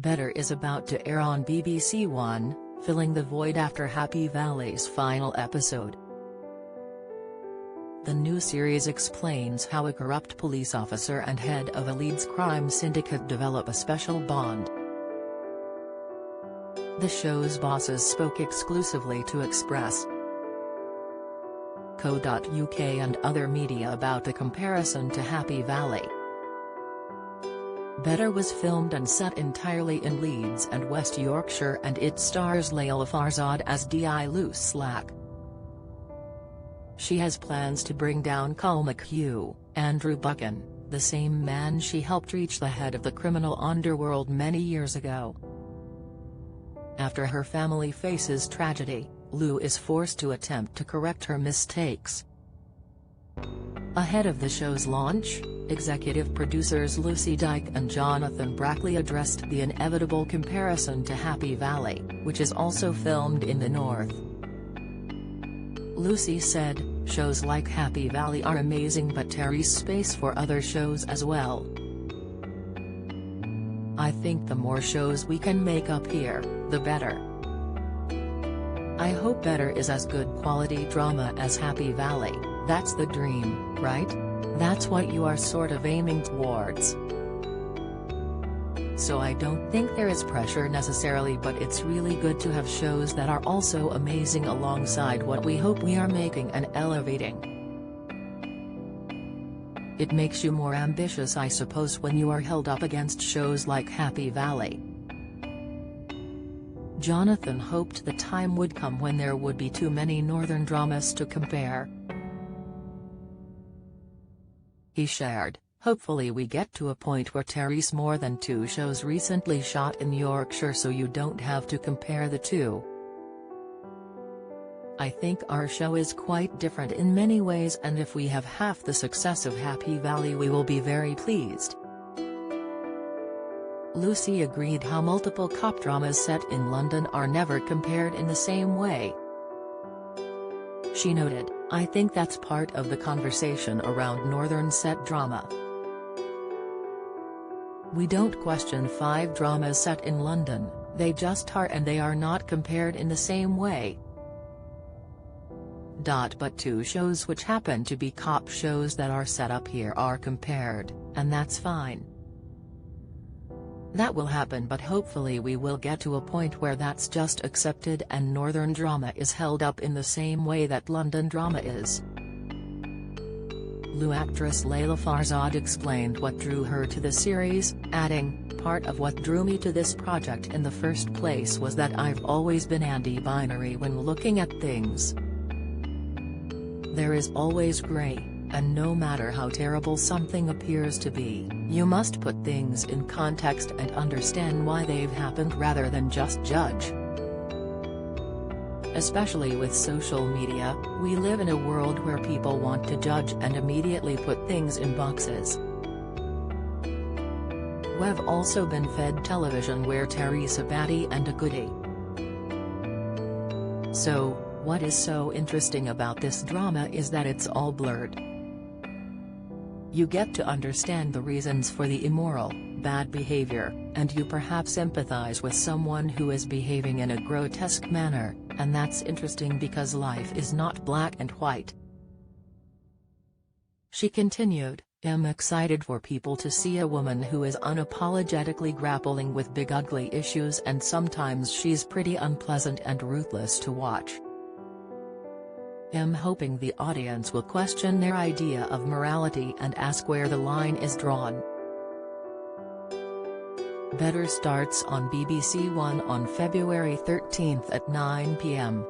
Better is about to air on BBC One, filling the void after Happy Valley's final episode. The new series explains how a corrupt police officer and head of a Leeds crime syndicate develop a special bond. The show's bosses spoke exclusively to Express.co.uk and other media about the comparison to Happy Valley. Better was filmed and set entirely in Leeds and West Yorkshire, and it stars Layla Farzad as Di Luslack. She has plans to bring down Cull McHugh, Andrew Buchan, the same man she helped reach the head of the criminal underworld many years ago. After her family faces tragedy, Lou is forced to attempt to correct her mistakes. Ahead of the show's launch, executive producers Lucy Dyke and Jonathan Brackley addressed the inevitable comparison to Happy Valley, which is also filmed in the north. Lucy said, "Shows like Happy Valley are amazing, but Terry's space for other shows as well. I think the more shows we can make up here, the better. I hope Better is as good quality drama as Happy Valley. That's the dream, right? That's what you are sort of aiming towards. So I don't think there is pressure necessarily, but it's really good to have shows that are also amazing alongside what we hope we are making and elevating. It makes you more ambitious, I suppose, when you are held up against shows like Happy Valley." Jonathan hoped the time would come when there would be too many northern dramas to compare. He shared, "Hopefully we get to a point where Terry's more than 2 shows recently shot in Yorkshire, so you don't have to compare the two. I think our show is quite different in many ways, and if we have half the success of Happy Valley we will be very pleased." Lucy agreed how multiple cop dramas set in London are never compared in the same way. She noted, "I think that's part of the conversation around northern set drama. We don't question 5 dramas set in London, they just are, and they are not compared in the same way. But 2 shows which happen to be cop shows that are set up here are compared, and that's fine. That will happen, but hopefully we will get to a point where that's just accepted and northern drama is held up in the same way that London drama is." Lou actress Layla Farzad explained what drew her to the series, adding, "Part of what drew me to this project in the first place was that I've always been anti-binary when looking at things. There is always grey, and no matter how terrible something appears to be, you must put things in context and understand why they've happened rather than just judge. Especially with social media, we live in a world where people want to judge and immediately put things in boxes. We've also been fed television where Terry's a baddie and a goodie. So, what is so interesting about this drama is that it's all blurred. You get to understand the reasons for the immoral, bad behavior, and you perhaps empathize with someone who is behaving in a grotesque manner, and that's interesting because life is not black and white." She continued, "I'm excited for people to see a woman who is unapologetically grappling with big ugly issues, and sometimes she's pretty unpleasant and ruthless to watch. I'm hoping the audience will question their idea of morality and ask where the line is drawn." Better starts on BBC One on February 13 at 9 p.m.